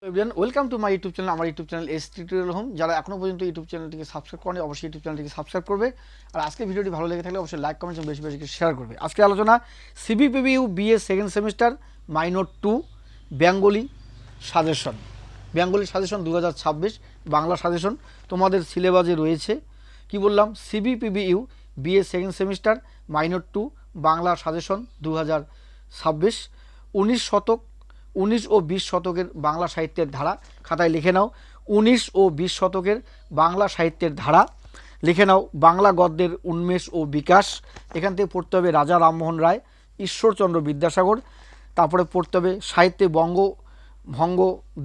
Everyone welcome to my YouTube channel. আমার YouTube channel S tutorial home. যারা এখনো পর্যন্ত ইউটিউব চ্যানেলটিকে সাবস্ক্রাইব করেনি অবশ্যই ইউটিউব চ্যানেলটিকে সাবস্ক্রাইব করবে। আর আজকে ভিডিওটি ভালো লেগে থাকলে অবশ্যই লাইক কমেন্ট এবং বেশি বেশি শেয়ার করবে। আজকে আলোচনা সিবিপিবিইউ BA second semester minor 2 Bengali suggestion. Bengali suggestion 2026 Bangla suggestion তোমাদের সিলেবাসে রয়েছে। কি বললাম? সিবিপিবিইউ BA second semester minor 2 Bangla suggestion 2026। 19 শতক 19 ও 20 শতকের বাংলা সাহিত্যের ধারা খাতায় লিখে নাও। 19 ও 20 শতকের বাংলা সাহিত্যের ধারা লিখে নাও। বাংলা গদ্যের উন্মেষ ও বিকাশ, এখান থেকে পড়তে হবে রাজা রামমোহন রায়, ঈশ্বরচন্দ্র বিদ্যাসাগর। তারপরে পড়তে হবে সাহিত্যে বঙ্গভঙ্গ,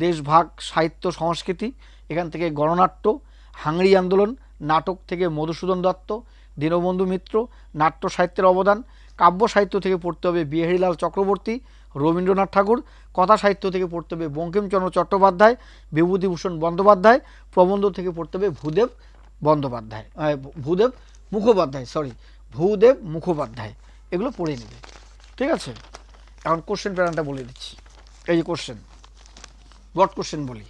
দেশভাগ, সাহিত্য সংস্কৃতি, এখান থেকে গণনাট্য, হাংরি আন্দোলন, নাটক থেকে মধুসূদন দত্ত, দীনবন্ধু মিত্র, নাট্য সাহিত্যের অবদান। কাব্য সাহিত্য থেকে পড়তে হবে বিহারীলাল চক্রবর্তী, রবীন্দ্রনাথ ঠাকুর। কথা সাহিত্য থেকে পড়তে হবে বঙ্কিমচন্দ্র চট্টোপাধ্যায়, বিভূতিভূষণ বন্দ্যোপাধ্যায়। প্রবন্ধ থেকে পড়তে হবে ভূদেব মুখোপাধ্যায়। এগুলো পড়ে নেবে, ঠিক আছে? এখন কোশ্চেন প্যাটার্নটা বলে দিচ্ছি। এই যে কোশ্চেন, ব্রড কোশ্চেন বলি,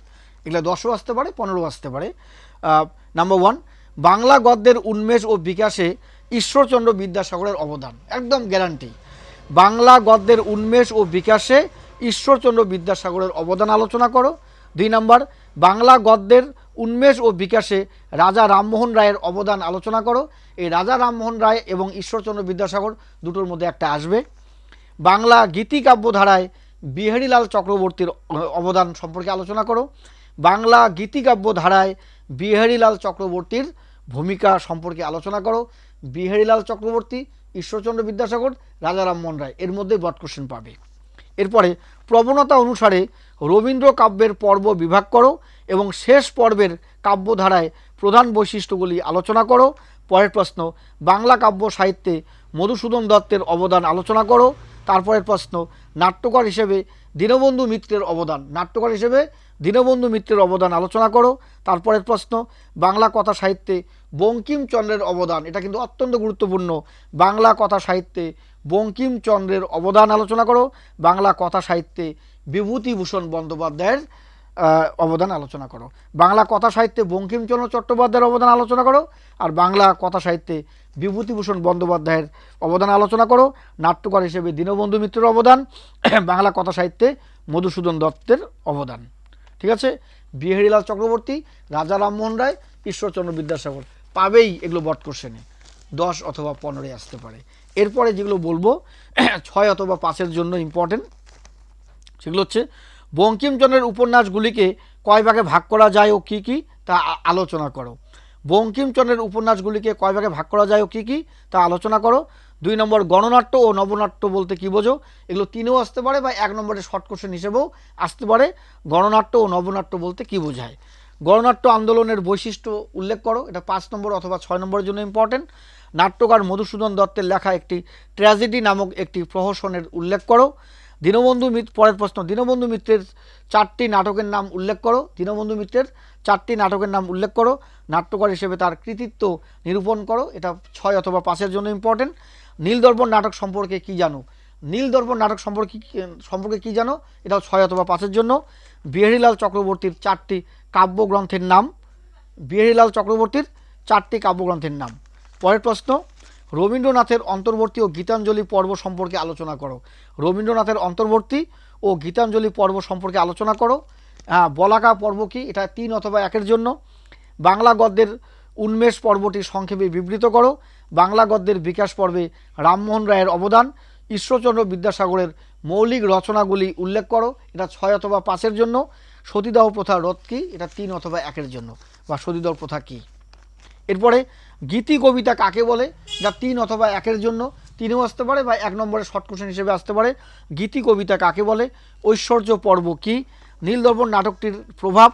এগুলো 10ও আসতে পারে, 15ও আসতে পারে। নাম্বার 1, বাংলা গদ্যের উন্মেষ ও বিকাশে ঈশ্বরচন্দ্র বিদ্যাসাগরের অবদান। একদম গ্যারান্টি। বাংলা গদ্যের উন্মেষ ও বিকাশে ঈশ্বরচন্দ্র বিদ্যাসাগরের অবদান আলোচনা করো। 2 নম্বর, বাংলা গদ্যের উন্মেষ ও বিকাশে রাজা রামমোহন রায়ের অবদান আলোচনা করো। এই রাজা রামমোহন রায় এবং ঈশ্বরচন্দ্র বিদ্যাসাগর দুটোর মধ্যে একটা আসবে। বাংলা গীতিকাব্য ধারায় বিহারীলাল চক্রবর্তীর অবদান সম্পর্কে আলোচনা করো। বাংলা গীতিকাব্য ধারায় বিহারীলাল চক্রবর্তীর ভূমিকা সম্পর্কে আলোচনা করো। বিহারীলাল চক্রবর্তী, ঈশ্বরচন্দ্র বিদ্যাসাগর, রাজা রামমোহন রায়, এর মধ্যে ব্রড কোশ্চেন পাবে। এরপরে প্রবণতা অনুসারে রবীন্দ্র কাব্যের পর্ব বিভাগ করো এবং শেষ পর্বের কাব্যধারায় প্রধান বৈশিষ্ট্যগুলি আলোচনা করো। পরের প্রশ্ন, বাংলা কাব্য সাহিত্যে মধুসূদন দত্তের অবদান আলোচনা করো। তারপরের প্রশ্ন, নাট্যকার হিসেবে দীনবন্ধু মিত্রের অবদান আলোচনা করো। তারপরের প্রশ্ন, বাংলা কথা সাহিত্যে বঙ্কিমচন্দ্রের অবদান, এটা কিন্তু অত্যন্ত গুরুত্বপূর্ণ। বাংলা কথা সাহিত্যে বঙ্কিমচন্দ্রের অবদান আলোচনা করো। বাংলা কথা সাহিত্যে বিভূতিভূষণ বন্দ্যোপাধ্যায়ের অবদান আলোচনা করো। বাংলা কথা সাহিত্যে বঙ্কিমচন্দ্র চট্টোপাধ্যায়ের অবদান আলোচনা করো। আর বাংলা কথা সাহিত্যে বিভূতিভূষণ বন্দ্যোপাধ্যায়ের অবদান আলোচনা করো। নাট্যকার হিসেবে দীনবন্ধু মিত্রের অবদান, বাংলা কথা সাহিত্যে মধুসূদন দত্তের অবদান, ঠিক আছে? বিহারীলাল চক্রবর্তী, রাজা রামমোহন রায়, ঈশ্বরচন্দ্র বিদ্যাসাগর পাবেই এগুলো ব্রড কোশ্চেনে, 10 অথবা 15 আসতে পারে। এরপরে যেগুলো বলবো 6 অথবা 5-এর জন্য ইম্পর্টেন্ট, সেগুলো হচ্ছে বঙ্কিমচন্দ্রের উপন্যাসগুলিকে কয় ভাগে ভাগ করা যায় ও কী কী তা আলোচনা করো। বঙ্কিমচন্দ্রের উপন্যাসগুলিকে কয় ভাগে ভাগ করা যায় ও কী কী তা আলোচনা করো। 2 নম্বর, গণনাট্য ও নবনাট্য বলতে কী বোঝো? এগুলো 3-এও আসতে পারে বা 1 নম্বরের শর্ট কোশ্চেন হিসেবেও আসতে পারে। গণনাট্য ও নবনাট্য বলতে কী বোঝায়? গণনাট্য আন্দোলনের বৈশিষ্ট্য উল্লেখ করো, এটা 5 নম্বর অথবা 6 নম্বরের জন্য ইম্পর্টেন্ট। নাট্যকার মধুসূদন দত্তের লেখা একটি ট্র্যাজেডি নামক একটি প্রহসনের উল্লেখ করো। পরের প্রশ্ন, দীনবন্ধু মিত্রের 4টি নাটকের নাম উল্লেখ করো। দীনবন্ধু মিত্রের 4টি নাটকের নাম উল্লেখ করো। নাট্যকার হিসেবে তার কৃতিত্ব নিরূপণ করো, এটা 6 অথবা 5-এর জন্য ইম্পর্টেন্ট। নীলদর্পণ নাটক সম্পর্কে কি জানো? নীলদর্পণ নাটক সম্পর্কে কি জানো? এটাও 6 অথবা 5-এর জন্য। বিহারীলাল চক্রবর্তীর 4টি কাব্যগ্রন্থের নাম। বিহারীলাল চক্রবর্তীর 4টি কাব্যগ্রন্থের নাম। পরের প্রশ্ন, রবীন্দ্রনাথের অন্তর্বর্তী ও গীতাঞ্জলি পর্ব সম্পর্কে আলোচনা করো। রবীন্দ্রনাথের অন্তর্বর্তী ও গীতাঞ্জলি পর্ব সম্পর্কে আলোচনা করো। বলাকা পর্ব কি? এটা 3 অথবা 1-এর জন্য। বাংলা গদ্যের উন্মেষ পর্বটি সংক্ষেপে বিবৃত করো। বাংলা গদ্যের বিকাশ পর্বে রামমোহন রায়ের অবদান। ঈশ্বরচন্দ্র বিদ্যাসাগরের মৌলিক রচনাগুলি উল্লেখ করো, এটা 6 অথবা 5-এর জন্য। সতীদাহ প্রথা রোধ কি? এটা 3 অথবা 1-এর জন্য, বা সতীদাহ প্রথা কি। এরপরে গীতি কবিতা কাকে বলে? যা 3 অথবা 1-এর জন্য, 3-এও আসতে পারে বা 1 নম্বরের শর্ট কোশ্চেন হিসেবে আসতে পারে। গীতি কবিতা কাকে বলে? ঐশ্বর্য পর্ব কি? নীলদর্পণ নাটকটির প্রভাব।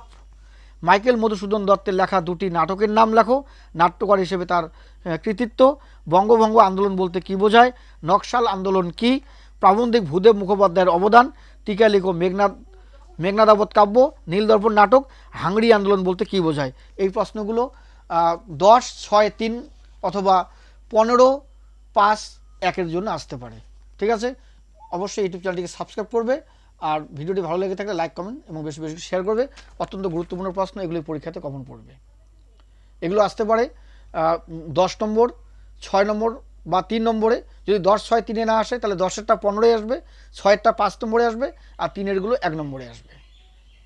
মাইকেল মধুসূদন দত্তের লেখা 2টি নাটকের নাম লেখো। নাট্যকার হিসেবে তার কৃতিত্ব। বঙ্গভঙ্গ আন্দোলন বলতে কী বোঝায়? নকশাল আন্দোলন কি? প্রাবন্ধিক ভূদেব মুখোপাধ্যায়ের অবদান। টিকা লিখো মেঘনাদাবত কাব্য। নীলদর্পণ নাটক। হাংরি আন্দোলন বলতে কী বোঝায়? এই প্রশ্নগুলো 10, 6, 3 অথবা 15, 5, 1-এর জন্য আসতে পারে, ঠিক আছে? অবশ্যই ইউটিউব চ্যানেলটিকে সাবস্ক্রাইব করবে আর ভিডিওটি ভালো লেগে থাকলে লাইক কমেন্ট এবং বেশি বেশি শেয়ার করবে। অত্যন্ত গুরুত্বপূর্ণ প্রশ্ন, এগুলি পরীক্ষাতে কমন পড়বে। এগুলো আসতে পারে 10 নম্বর, 6 নম্বর বা 3 নম্বরে। যদি 10, 6, 3 না আসে তাহলে 10-এরটা 15-এ আসবে, 6-এরটা 5 নম্বরে আসবে আর 3-এরগুলো 1 নম্বরে আসবে।